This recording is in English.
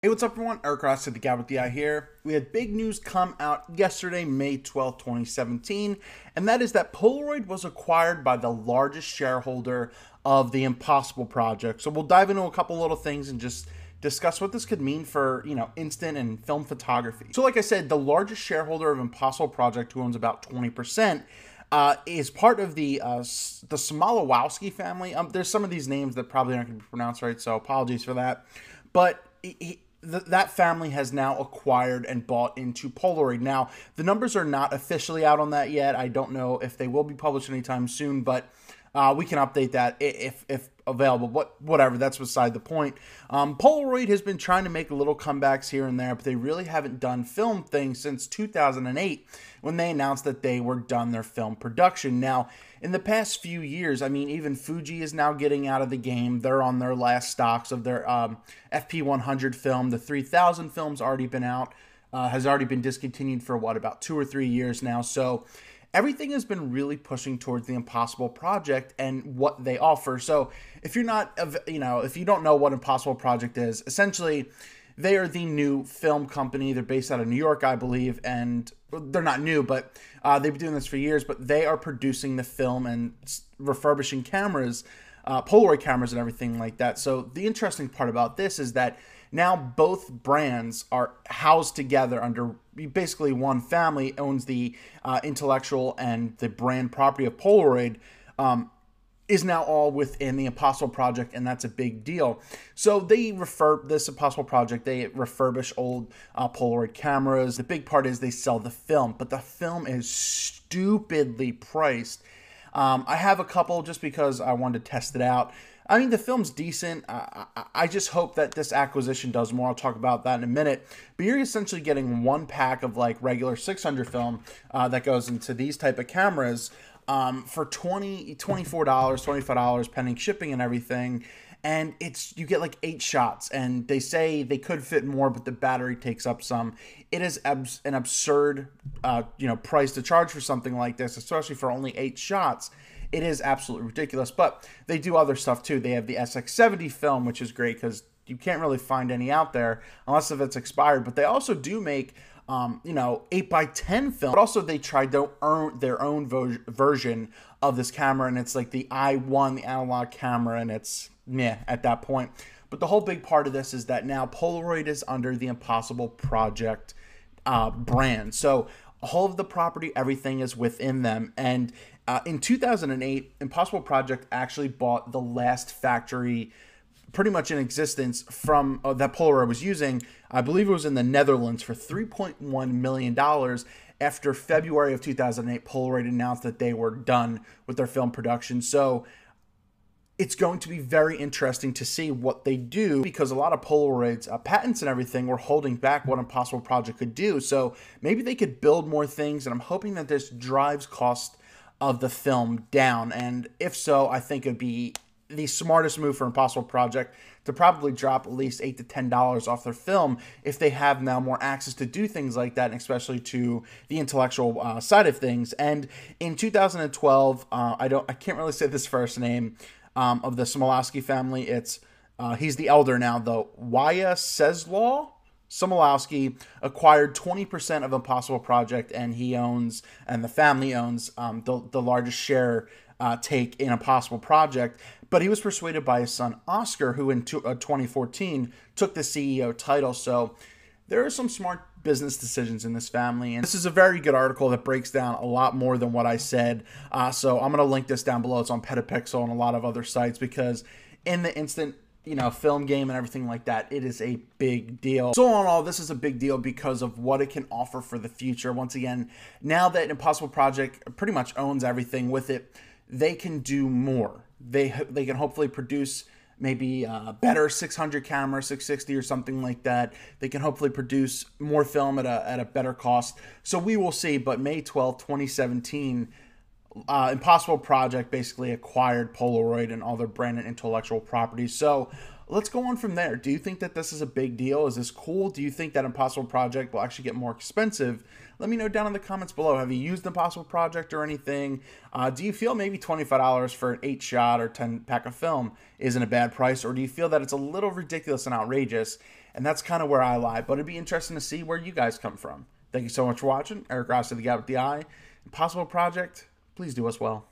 Hey, what's up everyone? Eric Rossi, the guy with the eye here. We had big news come out yesterday, May 12th, 2017, and that is that Polaroid was acquired by the largest shareholder of the Impossible Project. So we'll dive into a couple little things and just discuss what this could mean for, instant and film photography. So like I said, the largest shareholder of Impossible Project, who owns about 20%, is part of the Smolokowski family. There's some of these names that probably aren't going to be pronounced right, so apologies for that. But that family has now acquired and bought into Polaroid. Now, the numbers are not officially out on that yet. I don't know if they will be published anytime soon, but we can update that if available. But whatever, that's beside the point. Polaroid has been trying to make little comebacks here and there, but they really haven't done film things since 2008 when they announced that they were done their film production. Now, in the past few years, I mean, even Fuji is now getting out of the game. They're on their last stocks of their FP100 film. The 3000 film's already been out, has already been discontinued for about 2 or 3 years now. So everything has been really pushing towards the Impossible Project and what they offer. So if you're not, if you don't know what Impossible Project is, essentially they are the new film company. They're based out of New York, I believe, and they're not new, but they've been doing this for years. But they are producing the film and refurbishing cameras, Polaroid cameras and everything like that. So the interesting part about this is that now both brands are housed together under basically one family owns the intellectual and the brand property of Polaroid, is now all within the Impossible Project, and that's a big deal. So they this Impossible Project, they refurbish old Polaroid cameras. The big part is they sell the film, but the film is stupidly priced. I have a couple just because I wanted to test it out. I mean, the film's decent. I just hope that this acquisition does more. I'll talk about that in a minute. But you're essentially getting one pack of like regular 600 film that goes into these type of cameras for $24, $25, pending shipping and everything. And you get like 8 shots, and they say they could fit more, but the battery takes up some. It is an absurd, price to charge for something like this, especially for only 8 shots. It is absolutely ridiculous, but they do other stuff too. They have the SX70 film, which is great because you can't really find any out there unless if it's expired. But they also do make 8x10 film. But also they tried to earn their own version of this camera, and it's like the i1, the analog camera, and it's meh at that point. But the whole big part of this is that now Polaroid is under the Impossible Project brand. So all of the property, everything is within them. And in 2008, Impossible Project actually bought the last factory pretty much in existence from that Polaroid was using. I believe it was in the Netherlands for $3.1 million. After February of 2008, Polaroid announced that they were done with their film production. So it's going to be very interesting to see what they do, because a lot of Polaroid's patents and everything were holding back what Impossible Project could do. So maybe they could build more things, and I'm hoping that this drives cost of the film down. And if so, I think it'd be the smartest move for Impossible Project to probably drop at least $8 to $10 off their film if they have now more access to do things like that, and especially to the intellectual side of things. And in 2012, I can't really say this first name of the Smolokowski family. He's the elder now, though. Wyacheslaw Smolokowski acquired 20% of Impossible Project, and the family owns the largest share take in Impossible Project. But he was persuaded by his son Oscar, who in 2014 took the CEO title. So there are some smart business decisions in this family, and this is a very good article that breaks down a lot more than what I said. So I'm going to link this down below. It's on PetaPixel and a lot of other sites, because in the instant film game and everything like that, it is a big deal. So all in all, this is a big deal because of what it can offer for the future. Once again, now that Impossible Project pretty much owns everything with it, they can do more. They can hopefully produce maybe better 600 camera, 660 or something like that. They can hopefully produce more film at a better cost. So we will see. But May 12th, 2017, Impossible Project basically acquired Polaroid and all their brand and intellectual properties. So let's go on from there. Do you think that this is a big deal? Is this cool? Do you think that Impossible Project will actually get more expensive? Let me know down in the comments below. Have you used Impossible Project or anything? Do you feel maybe $25 for an 8-shot or 10-pack of film isn't a bad price? Or do you feel that it's a little ridiculous and outrageous? And that's kind of where I lie. But it'd be interesting to see where you guys come from. Thank you so much for watching. Eric Rossi, the guy with the eye. Impossible project. Please do us well.